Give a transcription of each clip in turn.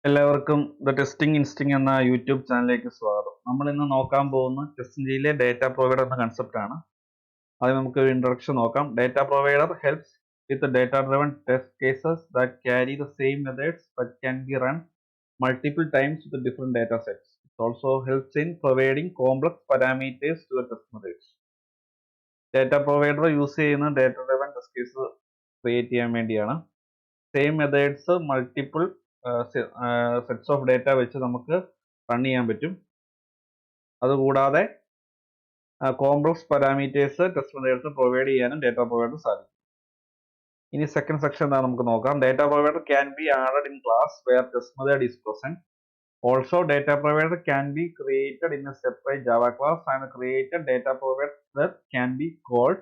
എല്ലാവർക്കും the testing ഇൻസ്റ്റിംഗ് എന്ന YouTube ചാനലിലേക്ക് സ്വാഗതം. നമ്മൾ ഇന്ന് നോക്കാൻ പോകുന്ന ടെസ്റ്റിംഗിലെ ഡേറ്റ പ്രൊവൈഡർ എന്ന കൺസെപ്റ്റ് ആണ്. ആദ്യം നമുക്ക് ഒരു ഇൻട്രൊഡക്ഷൻ നോക്കാം. Data provider helps with data driven test cases that carry the same methods but can be run multiple times with different data sets. It also helps in providing complex parameters to the test methods. Data provider use ചെയ്യുന്ന data driven test case create ചെയ്യാൻ വേണ്ടിയാണ്. Same methods multiple sets of data വെച്ച് നമുക്ക് run ചെയ്യാൻ പറ്റും. അതുകൂടാതെ complex parameters test methods provide ചെയ്യാനും data provider സാധിക്കും. ഇനി സെക്കൻഡ് സെക്ഷൻ എന്താ നമുക്ക് നോക്കാം. Data provider can be added in class where test method is present. Also data provider can be created in a separate Java class and created data provider can be called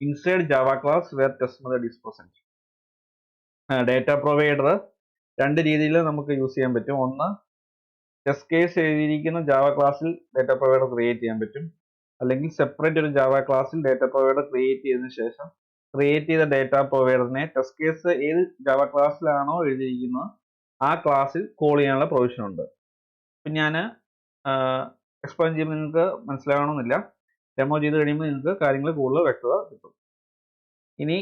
inside Java class where test method is present. Data provider രണ്ട് രീതിയിൽ നമുക്ക് use ചെയ്യാൻ പറ്റും. ഒന്ന്, test case എഴുതിയിരിക്കുന്ന Java ക്ലാസ്സിൽ data provider create ചെയ്യാൻ പറ്റും. അല്ലെങ്കിൽ സെപ്പറേറ്റ് ഒരു ജാവ ക്ലാസ്സിൽ ഡേറ്റ പ്രൊവൈഡർ ക്രിയേറ്റ് ചെയ്തതിനു ശേഷം ക്രിയേറ്റ് ചെയ്ത ഡേറ്റ പ്രൊവൈഡറിനെ ടെസ്റ്റ് കേസ് ഏത് ജാവ ക്ലാസ്സിലാണോ എഴുതിയിരിക്കുന്നത് ആ ക്ലാസ്സിൽ കോൾ ചെയ്യാനുള്ള പ്രൊവിഷൻ ഉണ്ട്. ഇപ്പം ഞാൻ എക്സ്പ്ലെയിൻ ചെയ്യുമ്പോൾ നിങ്ങൾക്ക് മനസ്സിലാകണമെന്നില്ല. ഡെമോ ചെയ്ത് കഴിയുമ്പോൾ നിങ്ങൾക്ക് കാര്യങ്ങൾ കൂടുതൽ വ്യക്തത കിട്ടും. ഇനി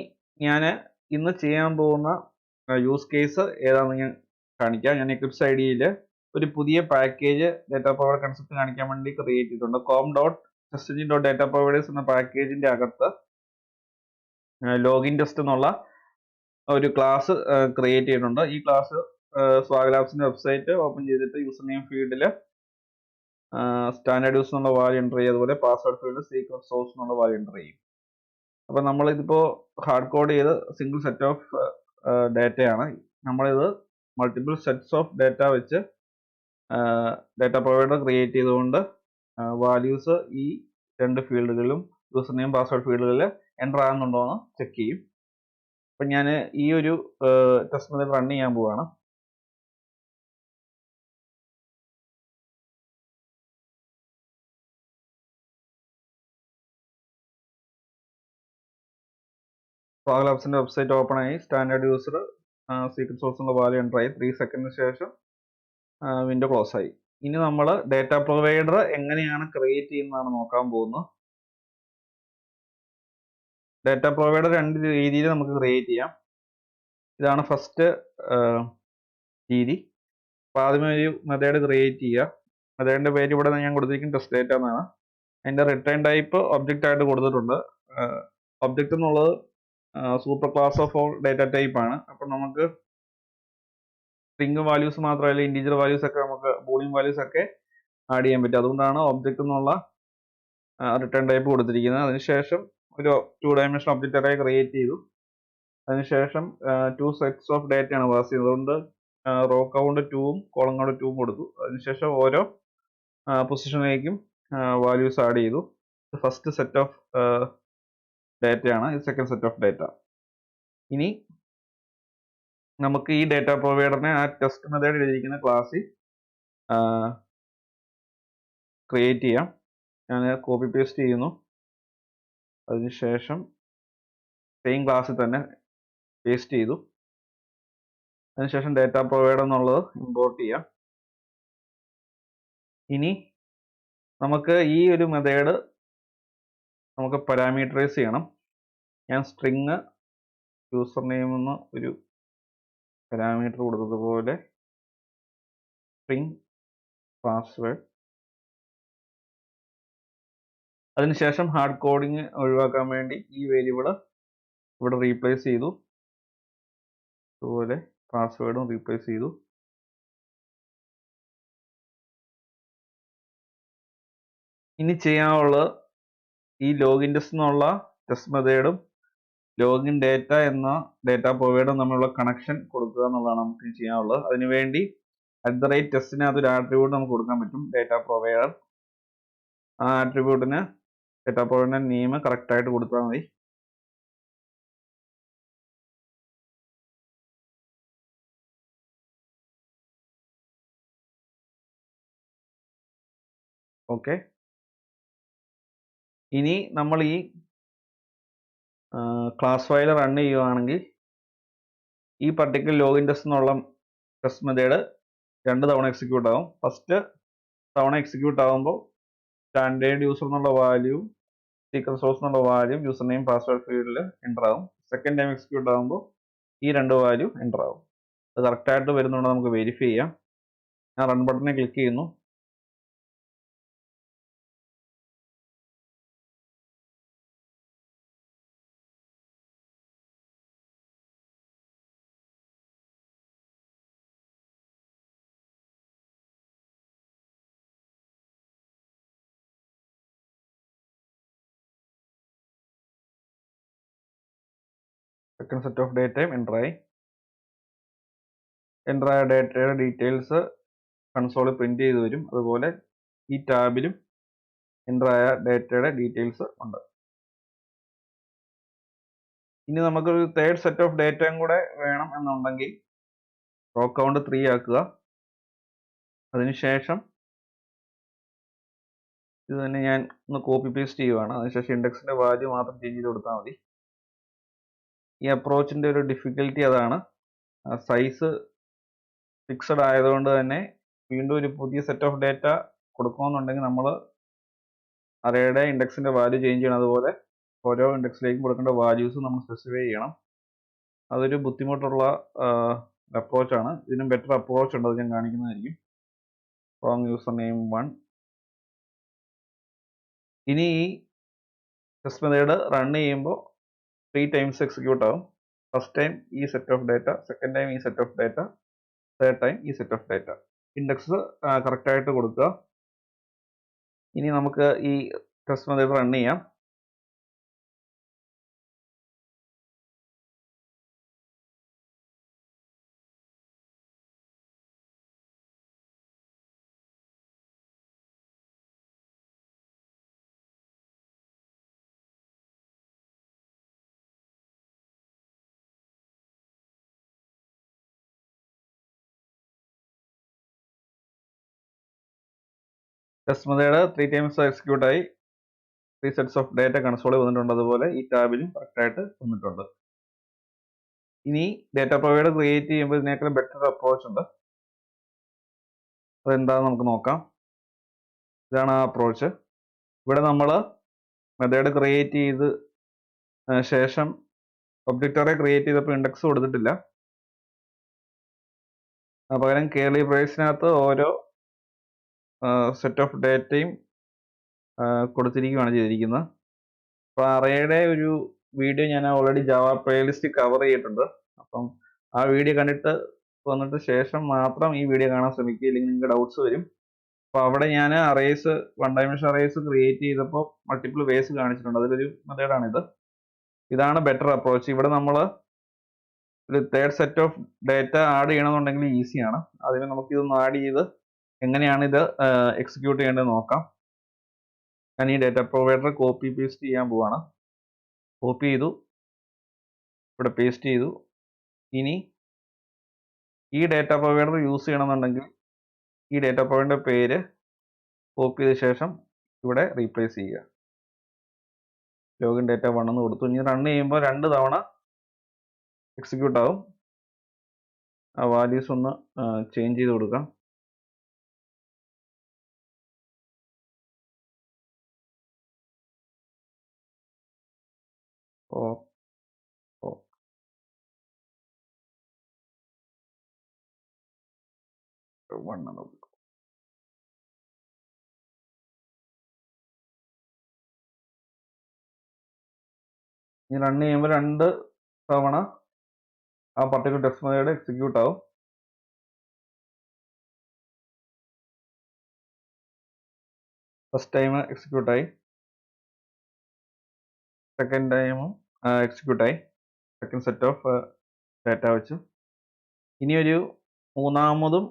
ഞാൻ ഇന്ന് ചെയ്യാൻ പോകുന്ന യൂസ് കേസ് ഏതാണെന്ന് ഞാൻ കാണിക്കാം. ഞാൻ എക്ലിപ്സ് ഐഡിയയിൽ ഒരു പുതിയ പാക്കേജ് ഡേറ്റ പ്രൊവൈഡർ കൺസെപ്റ്റ് കാണിക്കാൻ വേണ്ടി ക്രിയേറ്റ് ചെയ്തിട്ടുണ്ട്. com.test.data providers എന്ന പാക്കേജിന്റെ അകത്ത് ലോഗിൻ ടെസ്റ്റ് എന്നുള്ള ഒരു ക്ലാസ് ക്രിയേറ്റ് ചെയ്തിട്ടുണ്ട്. ഈ ക്ലാസ് സ്വാഗ് ലാബ്സിന്റെ വെബ്സൈറ്റ് ഓപ്പൺ ചെയ്തിട്ട് യൂസർ നെയിം ഫീൽഡിൽ സ്റ്റാൻഡേർഡ് യൂസ് എന്നുള്ള വാല്യൂ എൻ്റർ ചെയ്യും. അതുപോലെ പാസ്വേഡ് ഫീൽഡിൽ സീക്രട്ട് സോഴ്സ് എന്നുള്ള വാല്യൂ എൻ്റർ ചെയ്യും. അപ്പോൾ നമ്മളിതിപ്പോൾ ഹാർഡ് കോഡ് ചെയ്ത് സിംഗിൾ സെറ്റ് ഓഫ് ഡേറ്റയാണ്. നമ്മളിത് മൾട്ടിപ്പിൾ സെറ്റ്സ് ഓഫ് ഡേറ്റ വെച്ച് ഡേറ്റ പ്രൊവൈഡർ ക്രിയേറ്റ് ചെയ്തുകൊണ്ട് വാല്യൂസ് ഈ രണ്ട് ഫീൽഡുകളിലും യൂസർ നെയിം പാസ്വേഡ് ഫീൽഡുകളിൽ എൻ്റർ ആകുന്നുണ്ടോ എന്ന് ചെക്ക് ചെയ്യും. അപ്പം ഞാൻ ഈ ഒരു ടെസ്റ്റ് മെത്തേഡ് റൺ ചെയ്യാൻ പോവുകയാണ്. സ്വാഗ് ലാബ്സിന്റെ വെബ്സൈറ്റ് ഓപ്പൺ ആയി സ്റ്റാൻഡേർഡ് യൂസർ സീക്രട്ട് സോഴ്സ് എന്നുള്ള വാല്യൂ എൻ്റർ ആയി. 3 സെക്കൻഡിന് ശേഷം വിൻഡോ ക്ലോസ് ആയി. ഇനി നമ്മൾ ഡേറ്റ പ്രൊവൈഡർ എങ്ങനെയാണ് ക്രിയേറ്റ് ചെയ്യുന്നതാണ് നോക്കാൻ പോകുന്നത്. ഡേറ്റ പ്രൊവൈഡർ രണ്ട് രീതിയിൽ നമുക്ക് ക്രിയേറ്റ് ചെയ്യാം. ഇതാണ് ഫസ്റ്റ് രീതി. അപ്പോൾ ആദ്യമേ ഒരു മെത്തേഡ് ക്രിയേറ്റ് ചെയ്യുക. മെത്തേഡിന്റെ പേര് ഇവിടെ ഞാൻ കൊടുത്തിരിക്കുന്നത് ടെസ്റ്റ് ഡേറ്റ എന്നാണ്. അതിന്റെ റിട്ടേൺ ടൈപ്പ് ഒബ്ജക്റ്റ് ആയിട്ട് കൊടുത്തിട്ടുണ്ട്. ഒബ്ജക്റ്റ് എന്നുള്ളത് super class of all data type ആണ്. അപ്പം നമുക്ക് സ്ട്രിംഗ് വാല്യൂസ് മാത്രമല്ല ഇൻറ്റീജർ വാല്യൂസ് ഒക്കെ നമുക്ക് ബൂളിയൻ വാല്യൂസ് ഒക്കെ ആഡ് ചെയ്യാൻ പറ്റും. അതുകൊണ്ടാണ് ഒബ്ജക്റ്റ് എന്നുള്ള റിട്ടേൺ ടൈപ്പ് കൊടുത്തിരിക്കുന്നത്. അതിനുശേഷം ഒരു 2 ഡയമെൻഷൻ ഒബ്ജക്റ്റ് അറേ ക്രിയേറ്റ് ചെയ്തു. അതിനുശേഷം 2 സെറ്റ്സ് ഓഫ് ഡേറ്റ ആണ് പാസ് ചെയ്യുന്നത്. അതുകൊണ്ട് റോ കൗണ്ട് 2ഉം കോളം കൗണ്ട് 2ഉം കൊടുത്തു. അതിനുശേഷം ഓരോ പൊസിഷനിലേക്കും വാല്യൂസ് ആഡ് ചെയ്തു. ഫസ്റ്റ് സെറ്റ് ഓഫ് ഡേറ്റയാണ്. ഇത് സെക്കൻഡ് സെറ്റ് ഓഫ് ഡേറ്റ. ഇനി നമുക്ക് ഈ ഡേറ്റ പ്രൊവൈഡറിനെ ആ ടെസ്റ്റ് മെത്തേഡ് എഴുതിയിരിക്കുന്ന ക്ലാസ്സിൽ ക്രിയേറ്റ് ചെയ്യാം. ഞാൻ കോപ്പി പേസ്റ്റ് ചെയ്യുന്നു. അതിനുശേഷം സെയിം ക്ലാസ്സിൽ തന്നെ പേസ്റ്റ് ചെയ്തു. അതിനുശേഷം ഡേറ്റ പ്രൊവൈഡർ എന്നുള്ളത് ഇമ്പോർട്ട് ചെയ്യാം. ഇനി നമുക്ക് ഈ ഒരു മെത്തേഡ് നമുക്ക് പാരാമീറ്ററൈസ് ചെയ്യണം. ഞാൻ സ്ട്രിങ് യൂസർ നെയിം എന്ന് ഒരു പാരാമീറ്റർ കൊടുത്തതുപോലെ സ്ട്രിങ് പാസ്വേഡ്. അതിനുശേഷം ഹാർഡ് കോഡിങ് ഒഴിവാക്കാൻ വേണ്ടി ഈ വേരിയബിൾ ഇവിടെ റീപ്ലേസ് ചെയ്തു. അതുപോലെ പാസ്വേഡും റീപ്ലേസ് ചെയ്തു. ഇനി ചെയ്യാനുള്ളത് ഈ ലോഗിൻ ടെസ്റ്റ് എന്നുള്ള ടെസ്റ്റ് മെത്തേഡും ലോഗിൻ ഡേറ്റ എന്ന ഡേറ്റ പ്രൊവൈഡറും തമ്മിലുള്ള കണക്ഷൻ കൊടുക്കുക എന്നുള്ളതാണ് നമുക്ക് ചെയ്യാനുള്ളത്. അതിനുവേണ്ടി @testനകത്ത് ഒരു ആട്രിബ്യൂട്ട് നമുക്ക് കൊടുക്കാൻ പറ്റും, ഡേറ്റ പ്രൊവൈഡർ. ആ ആട്രിബ്യൂട്ടിന് ഡേറ്റ പ്രൊവൈഡറിന്റെ നെയിം കറക്റ്റ് ആയിട്ട് കൊടുത്താൽ മതി. ഓക്കെ. ഇനി നമ്മൾ ഈ ക്ലാസ് ഫയൽ റൺ ചെയ്യുകയാണെങ്കിൽ ഈ പർട്ടിക്കുലർ ലോഗിൻ ടെസ്റ്റ് എന്നുള്ള ടെസ്റ്റ് മെത്തേഡ് 2 തവണ എക്സിക്യൂട്ട് ആവും. ഫസ്റ്റ് തവണ എക്സിക്യൂട്ട് ആകുമ്പോൾ സ്റ്റാൻഡേർഡ് യൂസർ എന്നുള്ള വാല്യൂ, സീക്രട്ട് സോഴ്സ് എന്നുള്ള വാല്യൂ യൂസർ നെയിം പാസ്വേഡ് ഫീൽഡിൽ എൻ്റർ ആവും. സെക്കൻഡ് ടൈം എക്സിക്യൂട്ട് ആകുമ്പോൾ ഈ 2 വാല്യൂ എൻ്റർ ആവും. അത് കറക്റ്റായിട്ട് വരുന്നുണ്ടോ നമുക്ക് വെരിഫൈ ചെയ്യാം. ഞാൻ റൺ ബട്ടണിൽ ക്ലിക്ക് ചെയ്യുന്നു. സെക്കൻഡ് സെറ്റ് ഓഫ് ഡേറ്റയും എൻ്റർ ആയി. എൻ്റർ ആയ ഡേറ്റയുടെ ഡീറ്റെയിൽസ് കൺസോളിൽ പ്രിന്റ് ചെയ്ത് വരും. അതുപോലെ ഈ ടാബിലും എൻ്റർ ആയ ഡേറ്റയുടെ ഡീറ്റെയിൽസ് ഉണ്ട്. ഇനി നമുക്കൊരു തേർഡ് സെറ്റ് ഓഫ് ഡേറ്റയും കൂടെ വേണം എന്നുണ്ടെങ്കിൽ റോ കൗണ്ട് 3 ആക്കുക. അതിനുശേഷം ഇത് തന്നെ ഞാൻ ഒന്ന് കോപ്പി പേസ്റ്റ് ചെയ്യുവാണ്. അതിനുശേഷം ഇൻഡെക്സിന്റെ വാല്യൂ മാത്രം ചേഞ്ച് ചെയ്ത് കൊടുത്താൽ മതി. ഈ അപ്രോച്ചിന്റെ ഒരു ഡിഫിക്കൽറ്റി അതാണ്. സൈസ് ഫിക്സഡ് ആയതുകൊണ്ട് തന്നെ വീണ്ടും ഒരു പുതിയ സെറ്റ് ഓഫ് ഡേറ്റ കൊടുക്കണമെന്നുണ്ടെങ്കിൽ നമ്മൾ അറേയുടെ ഇൻഡെക്സിന്റെ വാല്യൂ ചേഞ്ച് ചെയ്യണം. അതുപോലെ ഓരോ ഇൻഡെക്സിലേക്കും കൊടുക്കേണ്ട വാല്യൂസ് നമ്മൾ സ്പെസിഫൈ ചെയ്യണം. അതൊരു ബുദ്ധിമുട്ടുള്ള അപ്രോച്ചാണ്. ഇതിനും ബെറ്റർ അപ്രോച്ച് ഉണ്ട്, അത് ഞാൻ കാണിക്കുന്നതായിരിക്കും. Wrong user name 1. ഇനി ഈ ടെസ്റ്റ് മെത്തേഡ് റൺ ചെയ്യുമ്പോൾ 3 ടൈംസ് എക്സിക്യൂട്ട് ആവും. ഫസ്റ്റ് ടൈം ഈ set of data, second time ഈ set of data, third time ഈ സെറ്റ് ഓഫ് ഡേറ്റ. ഇൻഡെക്സ് കറക്റ്റായിട്ട് കൊടുക്കുക. ഇനി നമുക്ക് ഈ ടെസ്റ്റ് മെത്തേഡ് റൺ ചെയ്യാം. ടെസ്റ്റ് മെത്തേഡ് 3 ടൈംസ് എക്സിക്യൂട്ട് ആയി. 3 സെറ്റ്സ് ഓഫ് ഡേറ്റ കൺസോളിൽ വന്നിട്ടുണ്ട്. അതുപോലെ ഈ ടാബിലും കറക്റ്റായിട്ട് വന്നിട്ടുണ്ട്. ഇനി ഡേറ്റ പ്രൊവൈഡർ ക്രിയേറ്റ് ചെയ്യുമ്പോൾ ഇതിനേക്കാളും ബെറ്റർ അപ്രോച്ച് ഉണ്ട്. അതെന്താണെന്ന് നമുക്ക് നോക്കാം. ഇതാണ് ആ അപ്രോച്ച്. ഇവിടെ നമ്മൾ മെത്തേഡ് ക്രിയേറ്റ് ചെയ്ത് ശേഷം ഒബ്ജക്റ്റ് അറേ ക്രിയേറ്റ് ചെയ്തപ്പോൾ ഇൻഡെക്സ് കൊടുത്തിട്ടില്ല. പകരം കേർലി ബ്രേസിനകത്ത് ഓരോ സെറ്റ് ഓഫ് ഡേറ്റയും കൊടുത്തിരിക്കുകയാണ് ചെയ്തിരിക്കുന്നത്. അപ്പോൾ അറേയുടെ ഒരു വീഡിയോ ഞാൻ ഓൾറെഡി ജാവ പ്ലേലിസ്റ്റ് കവർ ചെയ്തിട്ടുണ്ട്. അപ്പം ആ വീഡിയോ കണ്ടിട്ട് വന്നിട്ട് ശേഷം മാത്രം ഈ വീഡിയോ കാണാൻ ശ്രമിക്കുക, ഇല്ലെങ്കിൽ നിങ്ങൾക്ക് ഡൗട്ട്സ് വരും. അപ്പോൾ അവിടെ ഞാൻ അറേസ്, 1 ഡയമെൻഷൻ അറേസ് ക്രിയേറ്റ് ചെയ്തപ്പോൾ മൾട്ടിപ്പിൾ വേസ് കാണിച്ചിട്ടുണ്ട്. അതിലൊരു മെത്തേഡാണിത്. ഇതാണ് ബെറ്റർ അപ്രോച്ച്. ഇവിടെ നമ്മൾ ഒരു third set of data add ചെയ്യണമെന്നുണ്ടെങ്കിൽ ഈസിയാണ്. അതിന് നമുക്കിതൊന്ന് ആഡ് ചെയ്ത് എങ്ങനെയാണ് ഇത് എക്സിക്യൂട്ട് ചെയ്യേണ്ടത് നോക്കാം. ഞാൻ ഈ ഡേറ്റ പ്രൊവൈഡർ കോപ്പി പേസ്റ്റ് ചെയ്യാൻ പോവാണ്. കോപ്പി ചെയ്തു, ഇവിടെ പേസ്റ്റ് ചെയ്തു. ഇനി ഈ ഡേറ്റ പ്രൊവൈഡർ യൂസ് ചെയ്യണമെന്നുണ്ടെങ്കിൽ ഈ ഡേറ്റ പ്രൊവൈഡറിന്റെ പേര് കോപ്പി ചെയ്ത ശേഷം ഇവിടെ റീപ്ലേസ് ചെയ്യുക. ലോഗിൻ ഡേറ്റ 1 എന്ന് കൊടുത്തു. ഇനി റൺ ചെയ്യുമ്പോൾ 2 തവണ എക്സിക്യൂട്ട് ആവും. ആ വാല്യൂസ് ഒന്ന് ചേഞ്ച് ചെയ്ത് കൊടുക്കാം. ഇനി റൺ ചെയ്യുമ്പോൾ 2 തവണ ആ പർട്ടിക്കുലർ ടെസ്റ്റ് മെത്തേഡ് എക്സിക്യൂട്ട് ആവും. ഫസ്റ്റ് ടൈം എക്സിക്യൂട്ട് ആയി, സെക്കൻഡ് ടൈമും എക്സിക്യൂട്ട് ആയി, സെക്കൻഡ് സെറ്റ് ഓഫ് ഡേറ്റ വെച്ച്. ഇനി ഒരു മൂന്നാമതും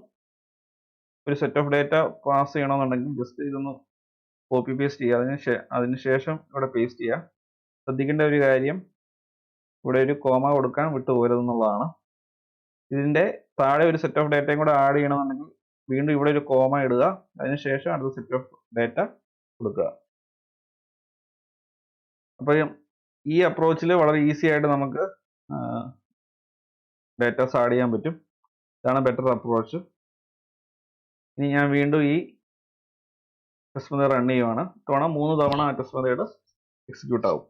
ഒരു സെറ്റ് ഓഫ് ഡേറ്റ പാസ് ചെയ്യണമെന്നുണ്ടെങ്കിൽ ജസ്റ്റ് ഇതൊന്ന് കോപ്പി പേസ്റ്റ് ചെയ്യുക. അതിനുശേഷം ഇവിടെ പേസ്റ്റ് ചെയ്യുക. ശ്രദ്ധിക്കേണ്ട ഒരു കാര്യം, ഇവിടെ ഒരു കോമ കൊടുക്കാൻ വിട്ടുപോകരുതെന്നുള്ളതാണ്. ഇതിന്റെ താഴെ ഒരു സെറ്റ് ഓഫ് ഡേറ്റയും കൂടെ ആഡ് ചെയ്യണമെന്നുണ്ടെങ്കിൽ വീണ്ടും ഇവിടെ ഒരു കോമ ഇടുക. അതിനുശേഷം അടുത്ത സെറ്റ് ഓഫ് ഡേറ്റ കൊടുക്കുക. അപ്പോൾ ഈ അപ്രോച്ചിൽ വളരെ ഈസി ആയിട്ട് നമുക്ക് ഡേറ്റാസ് ആഡ് ചെയ്യാൻ പറ്റും. ഇതാണ് ബെറ്റർ അപ്രോച്ച്. ഇനി ഞാൻ വീണ്ടും ഈ ടെസ്റ്റ് മെത്തേഡ് റൺ ചെയ്യുവാണ്. ഇത്തവണ 3 തവണ ആ ടെസ്റ്റ് മെത്തേഡ് എക്സിക്യൂട്ട് ആവും.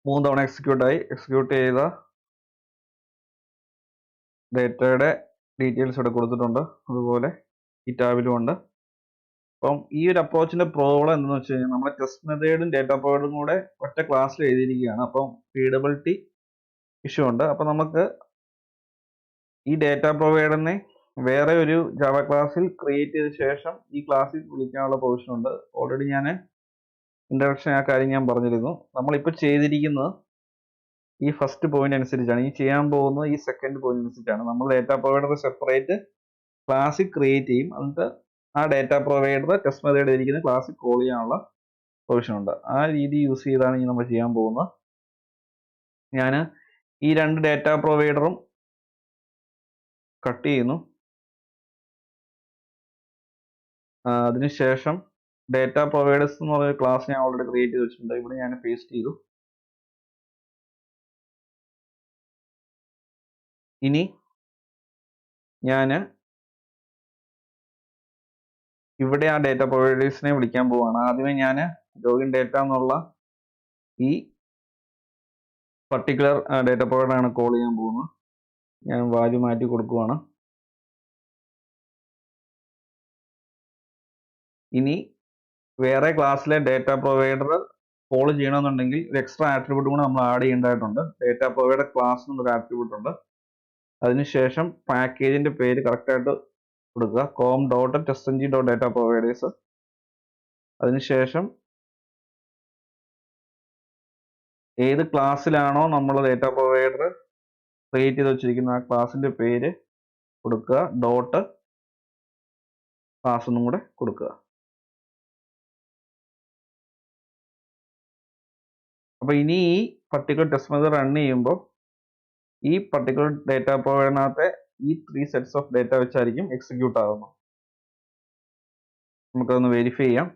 മൂന്ന് തവണ എക്സിക്യൂട്ട് ചെയ്ത ഡേറ്റയുടെ ഡീറ്റെയിൽസ് ഇവിടെ കൊടുത്തിട്ടുണ്ട്. അതുപോലെ ഈ ടാബിലും ഉണ്ട്. അപ്പം ഈ ഒരു അപ്രോച്ചിന്റെ പ്രോബ്ലം എന്താണെന്ന് വെച്ച് കഴിഞ്ഞാൽ നമ്മുടെ ടെസ്റ്റ് മെത്തേഡും ഡേറ്റ പ്രൊവൈഡറും കൂടെ ഒറ്റ ക്ലാസ്സിൽ എഴുതിയിരിക്കുകയാണ്. അപ്പം റീഡബിലിറ്റി ഇഷ്യൂ ഉണ്ട്. അപ്പം നമുക്ക് ഈ ഡേറ്റ പ്രൊവൈഡറിനെ വേറെ ഒരു ജാവ ക്ലാസ്സിൽ ക്രിയേറ്റ് ചെയ്ത ശേഷം ഈ ക്ലാസ്സിൽ വിളിക്കാനുള്ള പ്രൊവിഷൻ ഉണ്ട്. ഓൾറെഡി ഞാൻ ഇൻട്രൊഡക്ഷൻ ആ കാര്യം ഞാൻ പറഞ്ഞിരുന്നു. നമ്മളിപ്പോൾ ചെയ്തിരിക്കുന്നത് ഈ ഫസ്റ്റ് പോയിന്റ് അനുസരിച്ചാണ്. ഈ ചെയ്യാൻ പോകുന്നത് ഈ സെക്കൻഡ് പോയിന്റ് അനുസരിച്ചാണ്. നമ്മൾ ഡേറ്റ പ്രൊവൈഡർ സെപ്പറേറ്റ് ക്ലാസ്സിൽ ക്രിയേറ്റ് ചെയ്യും. എന്നിട്ട് ആ ഡേറ്റ പ്രൊവൈഡർ ടെസ്റ്റ് മെത്തേഡ് ഇരിക്കുന്ന ക്ലാസ്സിൽ കോൾ ചെയ്യാനുള്ള പ്രൊവിഷൻ ഉണ്ട്. ആ രീതി യൂസ് ചെയ്താണ് ഇനി നമ്മൾ ചെയ്യാൻ പോകുന്നത്. ഞാൻ ഈ രണ്ട് ഡേറ്റ പ്രൊവൈഡറും കട്ട് ചെയ്യുന്നു. അതിനുശേഷം ഡേറ്റ പ്രൊവൈഡേഴ്സ് എന്ന് പറയുന്ന ക്ലാസ് ഞാൻ ഓൾറെഡി ക്രിയേറ്റ് ചെയ്ത് വെച്ചിട്ടുണ്ട്. ഇവിടെ ഞാൻ പേസ്റ്റ് ചെയ്തു. ഇനി ഞാൻ ഇവിടെ ആ ഡേറ്റ പ്രൊവൈഡേഴ്സിനെ വിളിക്കാൻ പോവാണ്. ആദ്യമേ ഞാൻ ലോഗിൻ ഡേറ്റ എന്നുള്ള ഈ പർട്ടിക്കുലർ ഡേറ്റ പ്രൊവൈഡർ ആണ് കോൾ ചെയ്യാൻ പോകുന്നത്. ഞാൻ വാല്യൂ മാറ്റി കൊടുക്കുവാണ്. ഇനി വേറെ ക്ലാസ്സിലെ ഡേറ്റ പ്രൊവൈഡർ കോൾ ചെയ്യണമെന്നുണ്ടെങ്കിൽ ഒരു എക്സ്ട്രാ ആട്രിബ്യൂട്ട് കൂടെ നമ്മൾ ആഡ് ചെയ്യേണ്ടതായിട്ടുണ്ട്. ഡേറ്റ പ്രൊവൈഡർ ക്ലാസ് എന്നൊരു ആട്രിബ്യൂട്ട് ഉണ്ട്. അതിനുശേഷം പാക്കേജിന്റെ പേര് കറക്റ്റായിട്ട് കൊടുക്കുക. com.testng.data providers. അതിനുശേഷം ഏത് ക്ലാസ്സിലാണോ നമ്മൾ ഡേറ്റ പ്രൊവൈഡർ ക്രിയേറ്റ് ചെയ്ത് വെച്ചിരിക്കുന്ന ആ ക്ലാസിന്റെ പേര് കൊടുക്കുക. ഡോട്ട് ക്ലാസ് എന്നും കൂടെ കൊടുക്കുക. അപ്പൊ ഇനി ഈ പർട്ടിക്കുലർ ടെസ്റ്റ് മെത്തേഡ് റൺ ചെയ്യുമ്പോൾ ഈ പർട്ടിക്കുലർ ഡേറ്റ പ്രൊവൈഡറിനകത്തെ ഈ 3 സെറ്റ്സ് ഓഫ് ഡേറ്റ വെച്ചായിരിക്കും എക്സിക്യൂട്ട് ആകുന്നത്. നമുക്കതൊന്ന് വെരിഫൈ ചെയ്യാം.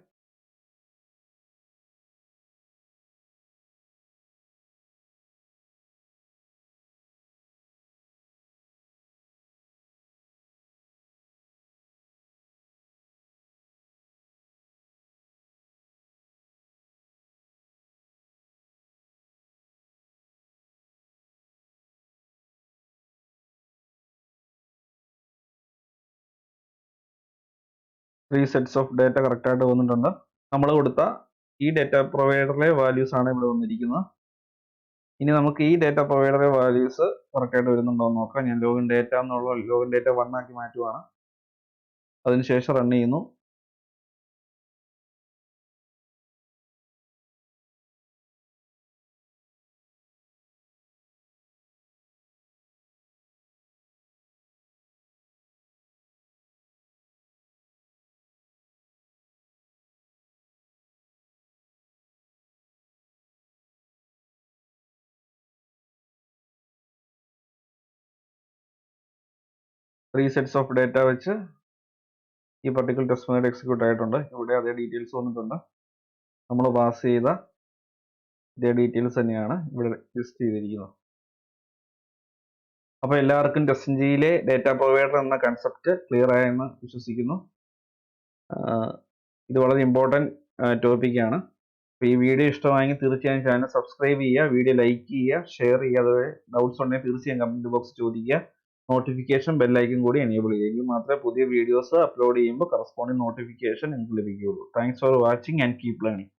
ത്രീ സെറ്റ്സ് ഓഫ് ഡേറ്റ കറക്റ്റായിട്ട് വന്നിട്ടുണ്ട്. നമ്മൾ കൊടുത്ത ഈ ഡേറ്റ പ്രൊവൈഡറിലെ വാല്യൂസ് ആണ് ഇവിടെ വന്നിരിക്കുന്നത്. ഇനി നമുക്ക് ഈ ഡേറ്റ പ്രൊവൈഡറിലെ വാല്യൂസ് കറക്റ്റായിട്ട് വരുന്നുണ്ടോ എന്ന് നോക്കാം. ഞാൻ ലോഗിൻ ഡേറ്റ എന്നുള്ള ലോഗിൻ ഡേറ്റ 1 ആക്കി മാറ്റുവാണ്. അതിനുശേഷം റൺ ചെയ്യുന്നു. ത്രീ സെറ്റ്സ് ഓഫ് ഡേറ്റ വെച്ച് ഈ പർട്ടിക്കുലർ ടെസ്റ്റ് മെത്തേഡ് എക്സിക്യൂട്ട് ആയിട്ടുണ്ട്. ഇവിടെ അതേ ഡീറ്റെയിൽസ് വന്നിട്ടുണ്ട്. നമ്മൾ പാസ് ചെയ്ത ഇതേ ഡീറ്റെയിൽസ് തന്നെയാണ് ഇവിടെ ലിസ്റ്റ് ചെയ്തിരിക്കുന്നത്. അപ്പോൾ എല്ലാവർക്കും ടെസ്റ്റ്ജിയിലെ ഡേറ്റ പ്രൊവൈഡർ എന്ന കൺസെപ്റ്റ് ക്ലിയർ ആയെന്ന് വിശ്വസിക്കുന്നു. ഇത് വളരെ ഇമ്പോർട്ടൻറ്റ് ടോപ്പിക്കാണ്. അപ്പോൾ ഈ വീഡിയോ ഇഷ്ടമായെങ്കിൽ തീർച്ചയായും ചാനൽ സബ്സ്ക്രൈബ് ചെയ്യുക, വീഡിയോ ലൈക്ക് ചെയ്യുക, ഷെയർ ചെയ്യുക. അതുപോലെ ഡൗട്ട്സ് ഉണ്ടെങ്കിൽ തീർച്ചയായും കമൻറ്റ് ബോക്സ് ചോദിക്കുക. നോട്ടിഫിക്കേഷൻ ബെല്ലൈക്കൻ കൂടി എനേബിൾ ചെയ്യുക. എങ്കിൽ മാത്രമേ പുതിയ വീഡിയോസ് അപ്ലോഡ് ചെയ്യുമ്പോൾ കറസ്പോണ്ടിങ് നോട്ടിഫിക്കേഷൻ നിങ്ങൾക്ക് ലഭിക്കുകയുള്ളൂ. Thanks for watching and keep learning.